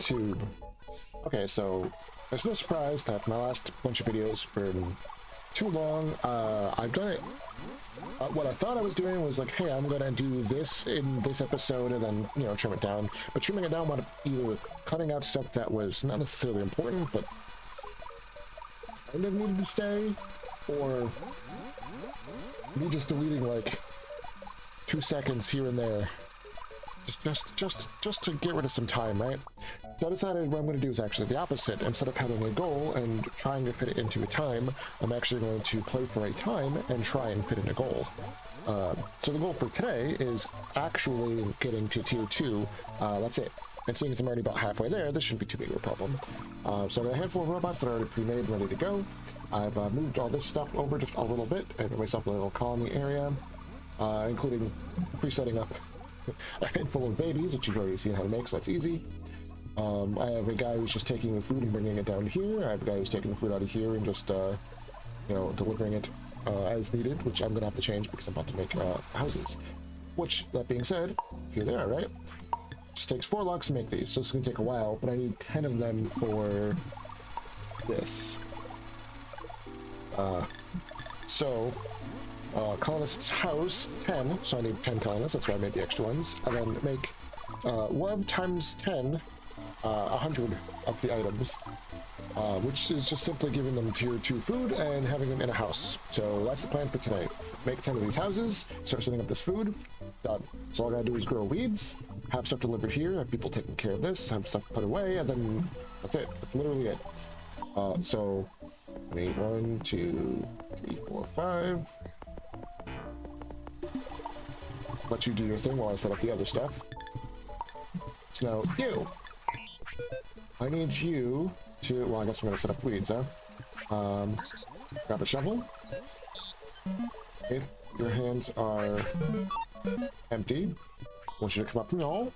YouTube. Okay, so there's no surprise that my last bunch of videos were too long. I've done it. What I thought I was doing was like, hey, I'm gonna do this in this episode and then, you know, trim it down. But trimming it down would either cutting out stuff that was not necessarily important, but kind of needed to stay, or me just deleting like 2 seconds here and there. Just to get rid of some time, right? So I decided what I'm going to do is actually the opposite. Instead of having a goal and trying to fit it into a time, I'm actually going to play for a time and try and fit in a goal. So the goal for today is actually getting to tier 2. That's it. And seeing as I'm already about halfway there, this shouldn't be too big of a problem. So I've got a handful of robots that are already pre-made and ready to go. I've moved all this stuff over just a little bit and made myself a little colony area, including pre-setting up a handful of babies, which you've already seen how to make, so that's easy. I have a guy who's just taking the food and bringing it down here. I have a guy who's taking the food out of here and just, you know, delivering it as needed, which I'm going to have to change because I'm about to make houses. Which, that being said, here they are, right? Just takes 4 logs to make these, so it's going to take a while, but I need 10 of them for this. Colonist's house, 10, so I need 10 colonists, that's why I made the extra ones, and then make 1 times 10, 100 of the items, which is just simply giving them tier 2 food and having them in a house. So that's the plan for tonight. Make 10 of these houses, start setting up this food, done. So all I gotta do is grow weeds, have stuff delivered here, have people taking care of this, have stuff put away, and then that's it. That's literally it. So I need 1, 2, 3, 4, 5. Let you do your thing while I set up the other stuff. So now you. I need you to, well, I guess I'm gonna set up weeds, huh? Grab a shovel. If your hands are empty, I want you to come up now.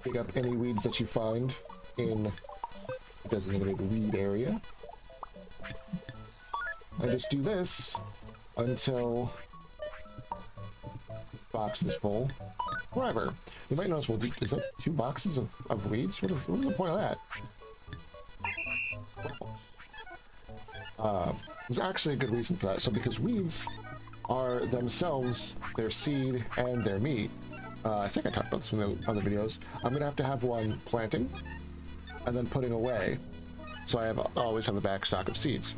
Pick up any weeds that you find in the designated weed area. I just do this until the box is full. Whatever. You might notice, well, is that 2 boxes of weeds? What is the point of that? There's actually a good reason for that. So because weeds are themselves their seed and their meat. I think I talked about this in the other videos. I'm going to have one planting and then putting away. So I always have a back stock of seeds.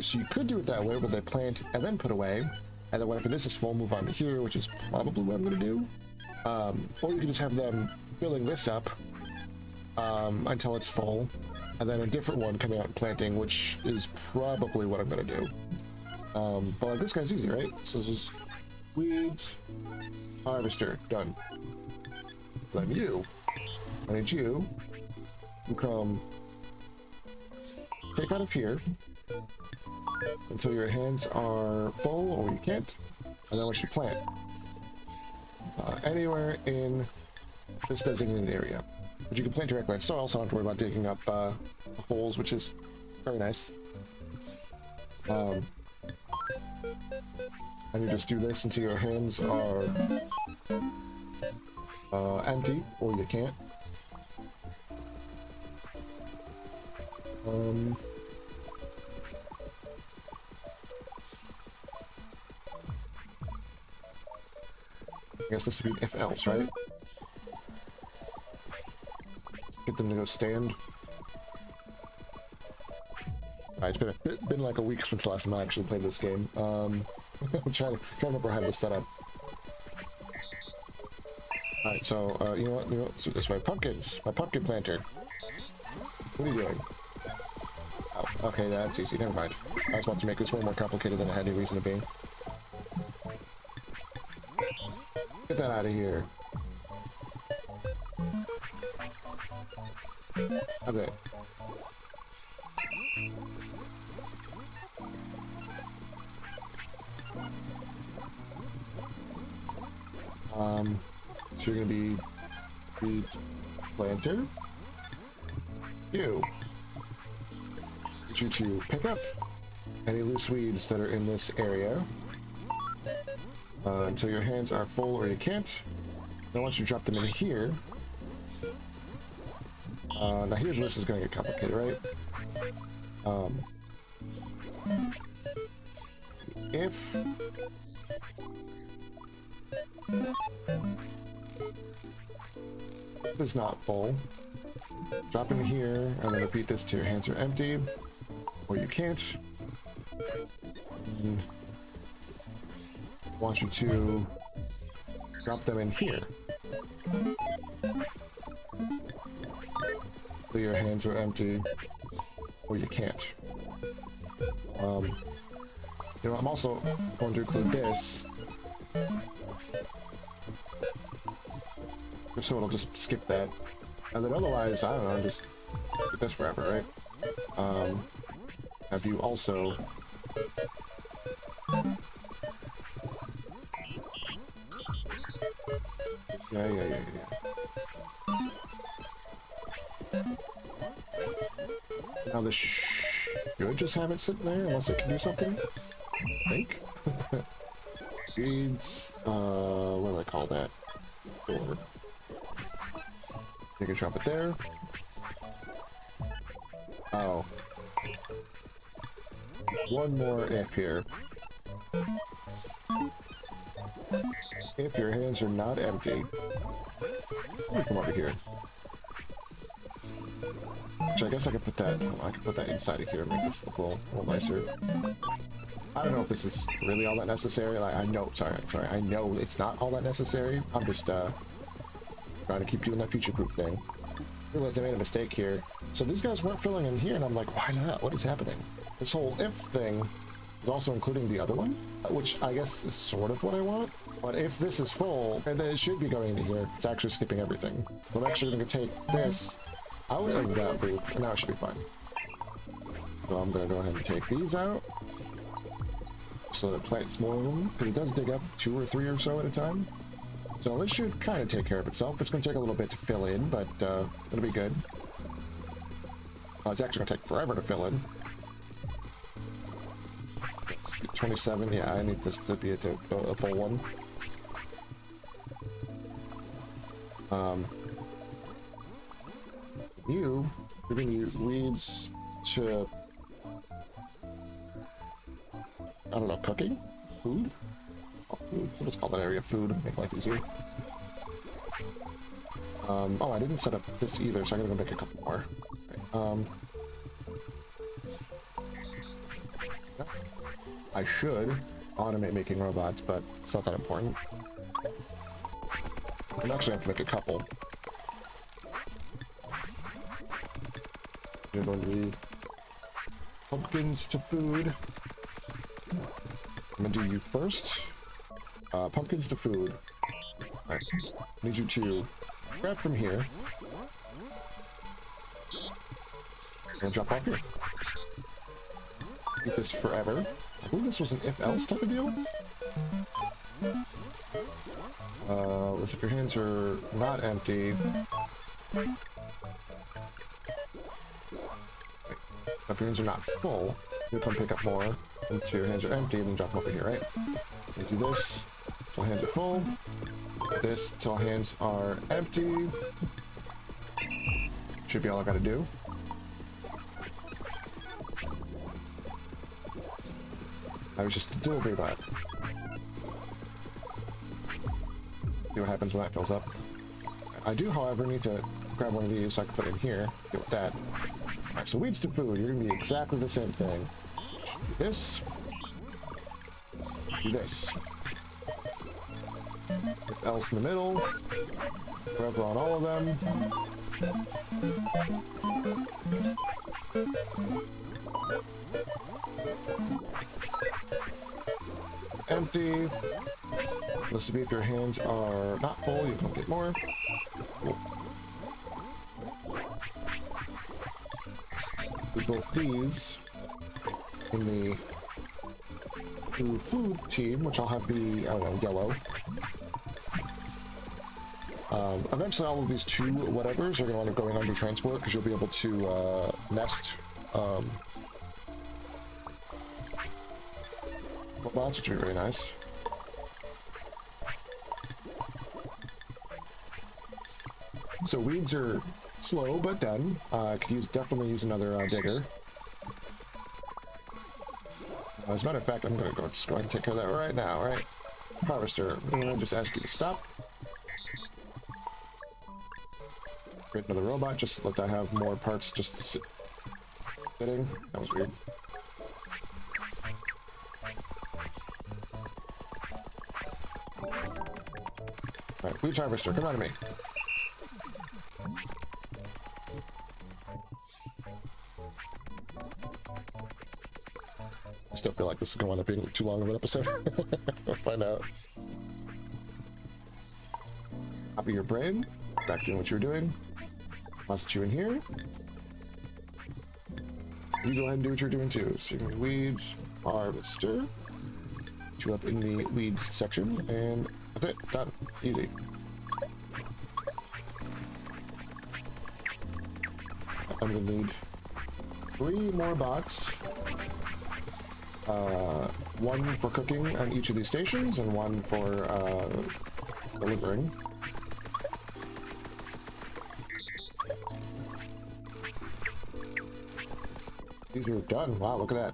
So you could do it that way, where they plant and then put away, and then whenever this is full, move on to here, which is probably what I'm going to do. Or you can just have them filling this up until it's full, and then a different one coming out and planting, which is probably what I'm going to do. But like, this guy's easy, right? So this is weeds, harvester, done. Then you, I need you to come take out of here until your hands are full, or you can't, and then once you plant anywhere in this designated area, but you can plant directly in soil, so I don't have to worry about digging up holes, which is very nice. And you just do this until your hands are empty, or you can't. I guess this would be if else, right? Get them to go stand. Alright, it's been like a week since the last time I actually played this game. I'm trying to remember how to set up. Alright, so you know what? Let's do it this way. Pumpkins, my pumpkin planter. What are you doing? Oh, okay, that's easy. Never mind. I was about to make this one more complicated than it had any reason to be. Get that out of here. Okay. So you're gonna be weeds planter. You. Get you to pick up any loose weeds that are in this area. until your hands are full or you can't. Then once you drop them in here, now here's where this is going to get complicated, right? If this is not full, drop in here, and then repeat this till your hands are empty, or you can't. And I want you to drop them in here. So your hands are empty, or you can't. You know, I'm also going to include this, just so it'll just skip that. And then otherwise, I don't know, just keep this forever, right? Have you also yeah. Now this should just have it sitting there, unless it can do something. I think. Beads. What do I call that? Door. You can drop it there. Oh. One more if here. If your hands are not empty, let me come over here. So I guess I could put that. I could put that inside of here and make this look a little nicer. I don't know if this is really all that necessary. Like, I know. Sorry. I know it's not all that necessary. I'm just trying to keep doing that future-proof thing. I realized I made a mistake here. So these guys weren't filling in here, and I'm like, why not? What is happening? This whole if thing is also including the other one, which I guess is sort of what I want. But if this is full, and then it should be going into here, it's actually skipping everything. So I'm actually going to take this out of that loop, and now it should be fine. So I'm going to go ahead and take these out, so that it plants more room, because it does dig up 2 or 3 or so at a time. So this should kind of take care of itself. It's going to take a little bit to fill in, but it'll be good. It's actually going to take forever to fill in. 27, yeah, I need this to be a full one. You're going to use weeds to, I don't know, cooking? Food? Oh, food. We'll just call that area food, make life easier. Oh, I didn't set up this either, so I'm gonna go make a couple more. Okay. I should automate making robots, but it's not that important. I'm actually have to make a couple. You're going to be pumpkins to food. I'm gonna do you first. Pumpkins to food. Alright. I need you to grab from here. And drop off here. Keep this forever. I believe this was an if-else type of deal. Looks like your hands are not empty. If your hands are not full, you'll come pick up more until your hands are empty and then drop them over here, right? You do this till hands are full. This till hands are empty. Should be all I gotta do. I was just doing that. See what happens when that fills up. I do, however, need to grab one of these so I can put it in here. Deal with that. Alright, so weeds to food, you're gonna be exactly the same thing. Do this. Do this. If else in the middle. Forever on all of them. Empty. This will be if your hands are not full, you can get more. Cool. Do both these in the food team, which I'll have be, I don't know, yellow. Eventually all of these two whatevers are going to end up going under transport because you'll be able to nest robots, which would be very nice. So weeds are slow but done. Could definitely use another digger. As a matter of fact, I'm gonna just go ahead and take care of that right now, right? Harvester, I'm gonna just ask you to stop. Create another robot, just so that I have more parts just sitting. That was weird. Alright, weeds harvester, come on to me. I still feel like this is going to end up being too long of an episode. We'll find out. Copy your brain. Back doing what you were doing. Deposit you in here. You go ahead and do what you're doing too. So you're going to weeds, harvester. Put you up in the weeds section, and that's it. Done. Easy. I'm going to need 3 more bots. One for cooking on each of these stations, and one for delivering. These are done. Wow, look at that.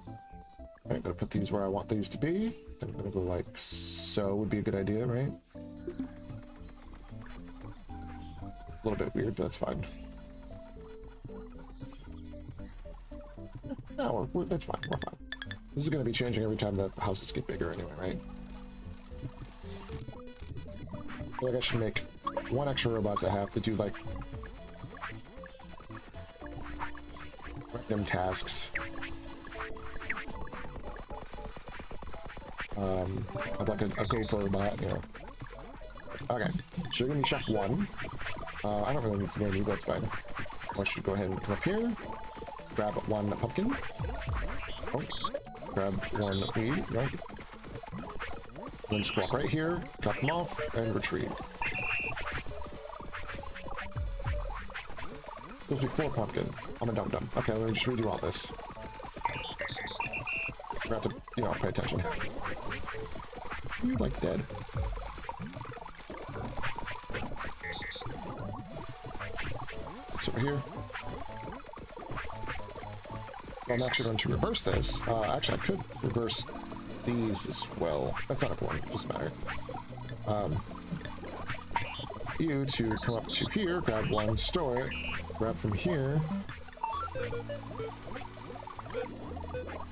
Alright, gonna put these where I want these to be. I'm gonna go like so would be a good idea, right? A little bit weird, but that's fine. No, that's fine. We're fine. This is going to be changing every time the houses get bigger anyway, right? I feel like I should make one extra robot to have to do, like, random tasks. I'd like a go-for robot, you know. Okay, so you're going to be Chef 1. I don't really need to name you, but that's fine. I should go ahead and come up here, grab 1 pumpkin. Oh. Grab 1 weed, right? Then just walk right here, drop them off, and retreat. Supposed to be 4 pumpkin. I'm a dum-dum. Okay, let me just redo all this. I have to, you know, pay attention. You're like dead. It's over here. I'm actually going to reverse this. Actually, I could reverse these as well. That's not important. Doesn't matter. You to come up to here, grab 1, store it, grab from here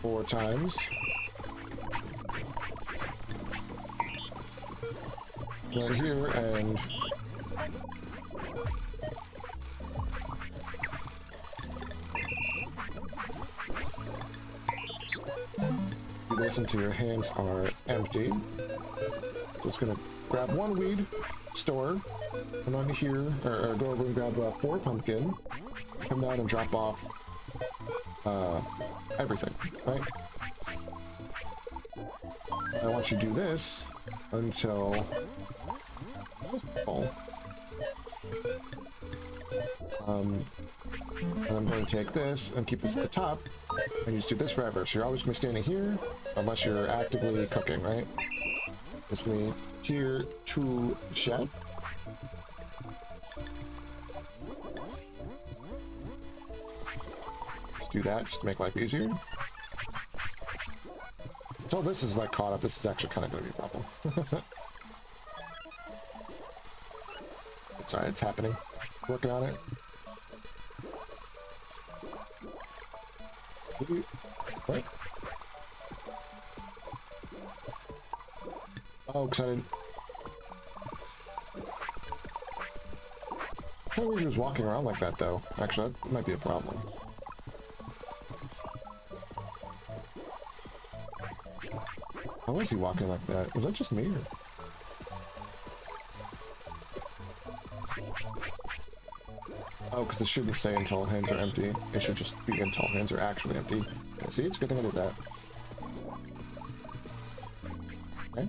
4 times. Right here, and this until your hands are empty. So it's gonna grab 1 weed, store, come on here, or go over and grab 4 pumpkin, come down and drop off everything, right? I want you to do this until and I'm going to take this and keep this at the top and just do this forever. So you're always going to be standing here unless you're actively cooking, right? It's going to be here to chef. Let's do that just to make life easier. Until this is like caught up, this is actually kind of going to be a problem. It's alright, it's happening. Working on it. What? Oh, because I didn't... I thought he was walking around like that, though. Actually, that might be a problem. How was he walking like that? Was that just me, or... Oh, because it shouldn't say until hands are empty. It should just be until hands are actually empty. Okay, see, it's a good thing I did that. Okay.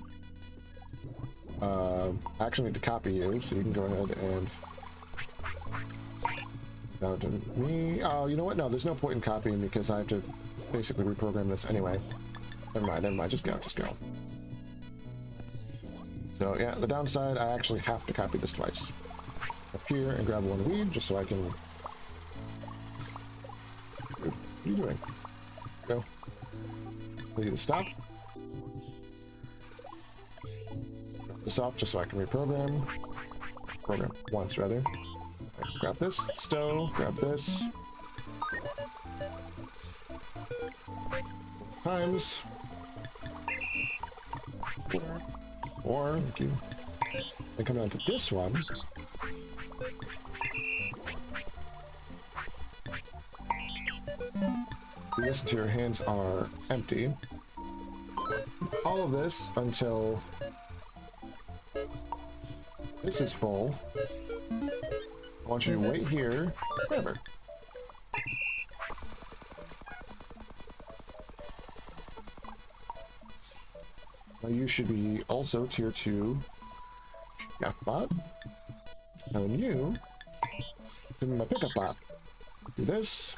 I actually need to copy you, so you can go ahead and... Down to me. Oh, you know what? No, there's no point in copying because I have to basically reprogram this anyway. Never mind, just go. So, yeah, the downside, I actually have to copy this twice. up here and grab one weed just so I can... What are you doing? Go. I need to stop. Drop this off just so I can reprogram. Program once, rather. Right, grab this, stow, grab this. Times. Or, thank you. Then come down to this one. Do this until your hands are empty. All of this until this is full. I want you to wait here forever. Now you should be also tier 2 bot. Now then you give me my pickup bot. Do this,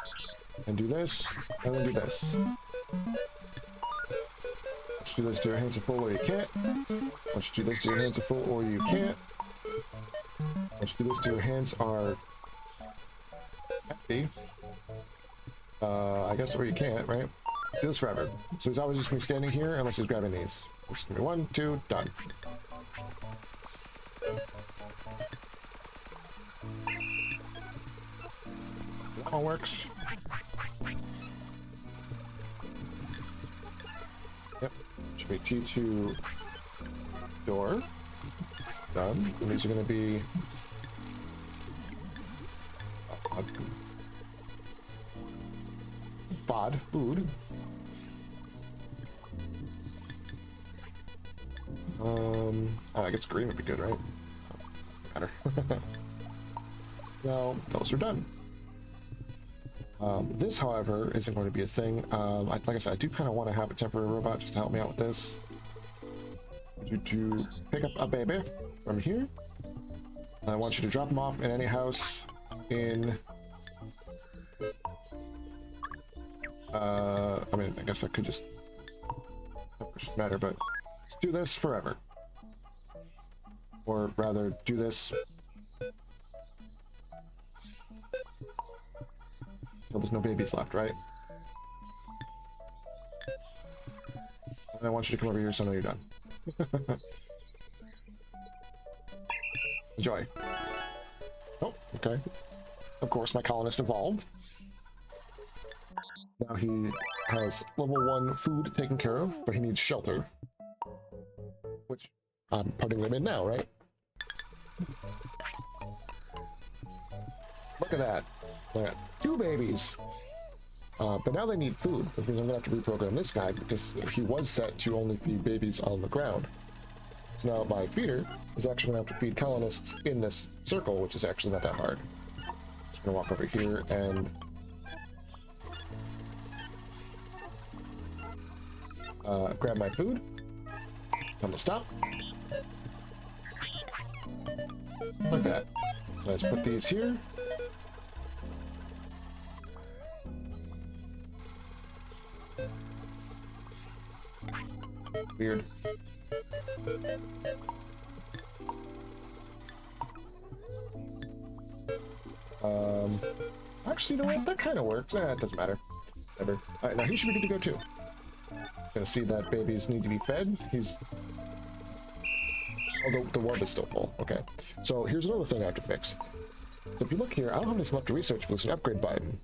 and do this, and then do this. Let's do this to your hands are full or you can't. Let's do this to your hands are full or you can't. Let's do this to your hands are empty. I guess or you can't, right? Do this forever. So he's always just gonna be standing here unless he's grabbing these. It's gonna be 1, 2, done. That one works. Yep. Should be T2 door. Done. And these are gonna be bod food. I guess green would be good, right? Matter. Well, those are done. This, however, isn't going to be a thing. Like I said, I do kind of want to have a temporary robot just to help me out with this. To pick up a baby from here. I want you to drop him off in any house in... I mean, I guess I could just... It doesn't matter, but let's do this forever. Or rather, do this... Well, there's no babies left, right? And I want you to come over here so I know you're done. Enjoy. Oh, okay. Of course, my colonist evolved. Now he has level 1 food taken care of, but he needs shelter. Which I'm putting them in now, right? Look at that. I got 2 babies. But now they need food, which means I'm going to have to reprogram this guy because he was set to only feed babies on the ground. So now my feeder is actually going to have to feed colonists in this circle, which is actually not that hard. Just going to walk over here and grab my food. Tell him to stop. Like that. So let's put these here. Weird. Actually, you know what? That kind of works. It doesn't matter. Whatever. Alright, now he should be good to go too. Gonna see that babies need to be fed. He's... Oh, the warp is still full. Okay. So here's another thing I have to fix. So if you look here, I don't have this left to research, but there's an upgrade button.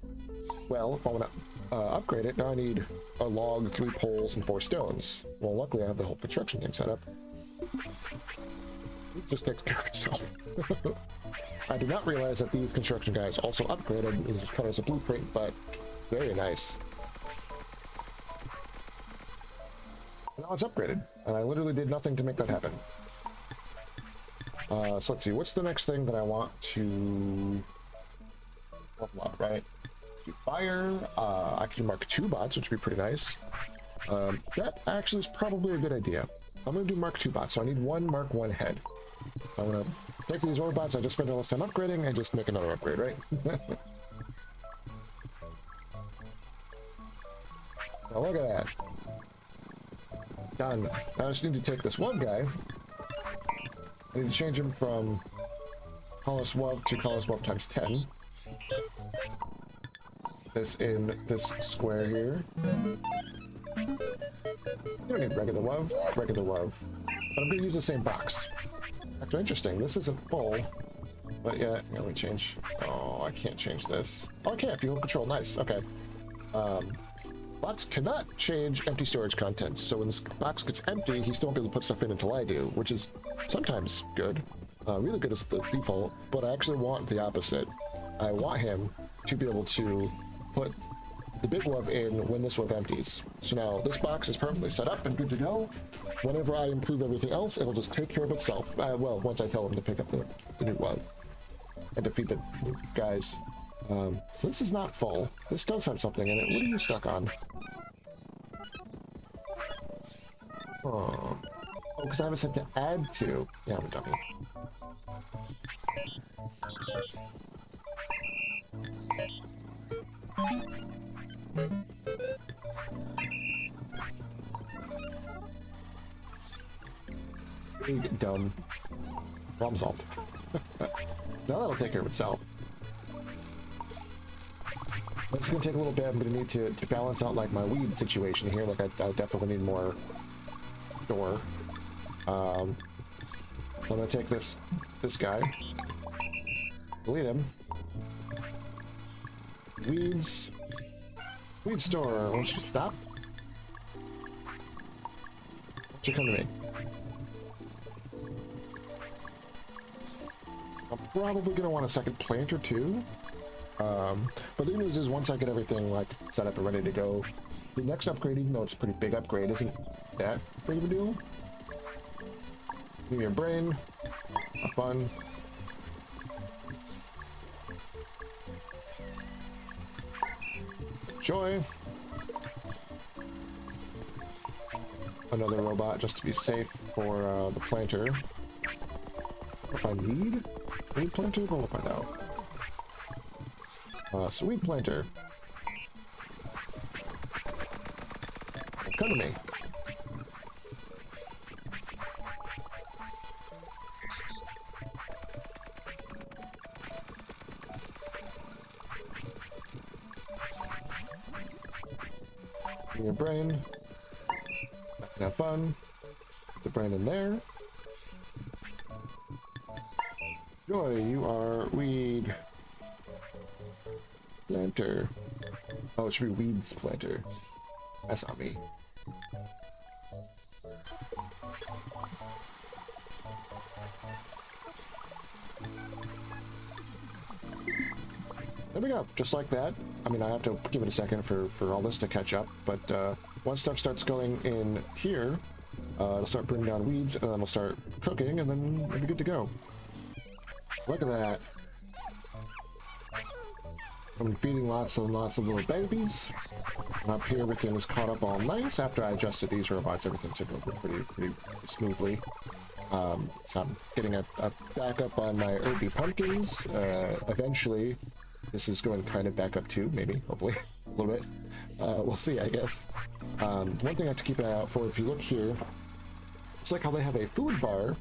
Well, if I want to upgrade it, now I need a log, 3 poles, and 4 stones. Well, luckily I have the whole construction thing set up. It just takes care of itself. I did not realize that these construction guys also upgraded. It just cut as a blueprint, but very nice. Now it's upgraded, and I literally did nothing to make that happen. So let's see, what's the next thing that I want to level up, right? Do fire, I can mark 2 bots, which would be pretty nice. That actually is probably a good idea. I'm going to do mark 2 bots, so I need 1 mark 1 head. I'm going to take these robots I just spent all this time upgrading and just make another upgrade, right? Now look at that. Done. Now I just need to take this one guy. I need to change him from call us WUV to call us WUV times 10. This in this square here. You don't need regular WUV, regular WUV. But I'm gonna use the same box. Actually, interesting. This isn't full. But yeah, let me change. Oh, I can't change this. Oh, I can't. Fuel control. Nice. Okay. Box cannot change empty storage contents. So when this box gets empty, he still won't be able to put stuff in until I do, which is sometimes good. Really good as the default, but I actually want the opposite. I want him to be able to put the big WUV in when this WUV empties. So now this box is perfectly set up and good to go. Whenever I improve everything else, it'll just take care of itself. Well, once I tell him to pick up the new WUV and defeat the guys. So this is not full. This does have something in it. What are you stuck on? Oh, because I have a set to add to. Yeah, I'm a dummy. Big dumb. Problem solved. Now that'll take care of itself. It's gonna take a little bit. I'm gonna need to balance out like my weed situation here. Like I definitely need more door. So I'm gonna take this guy, delete him. Weeds. Weed store. Won't you stop? Won't you come to me? I'm probably gonna want a second planter too. But the good news is once I get everything like set up and ready to go, the next upgrade, even though it's a pretty big upgrade, isn't that big of a deal. Give me your brain. Have fun. Joy. Another robot just to be safe for the planter. If I need planter, we'll find out. So weed planter. Come to me. Your brain. Have fun. Put the brain in there. Joy, you are weed planter. Oh, it should be weeds planter. That's not me. There we go, just like that. I mean, I have to give it a second for all this to catch up, but once stuff starts going in here, it'll start bringing down weeds, and then it'll start cooking, and then it'll be good to go. Look at that. I'm feeding lots and lots of little babies. And up here, everything was caught up all nice. After I adjusted these robots, everything took over pretty smoothly. So I'm getting a backup on my herby pumpkins. Eventually, this is going kind of back up too, maybe, hopefully, a little bit. We'll see, I guess. One thing I have to keep an eye out for, if you look here, it's like how they have a food bar.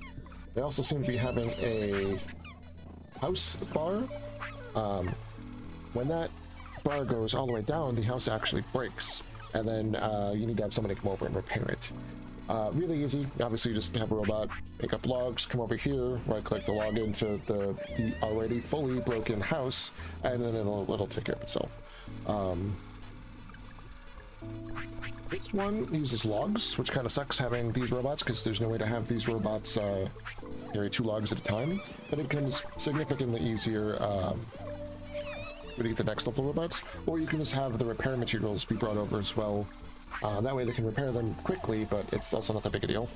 They also seem to be having a house bar. When that bar goes all the way down, the house actually breaks, and then you need to have somebody come over and repair it. Really easy. Obviously, you just have a robot pick up logs, come over here, right-click the log into the already fully broken house, and then it'll take care of itself. This one uses logs, which kind of sucks having these robots, because there's no way to have these robots carry 2 logs at a time, but it becomes significantly easier when you get the next level robots, or you can just have the repair materials be brought over as well. That way they can repair them quickly, but it's also not that big a deal.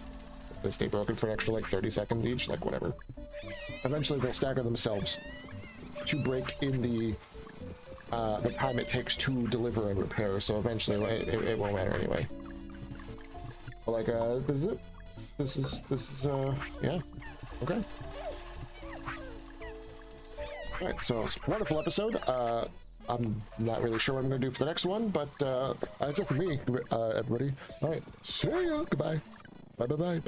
They stay broken for an extra like 30 seconds each, like whatever. Eventually they'll stagger themselves to break in the time it takes to deliver and repair, so eventually it won't matter anyway. But like, this is yeah, okay. Alright, so it's a wonderful episode. I'm not really sure what I'm going to do for the next one, but that's it for me, everybody. Alright, see ya, goodbye. Bye.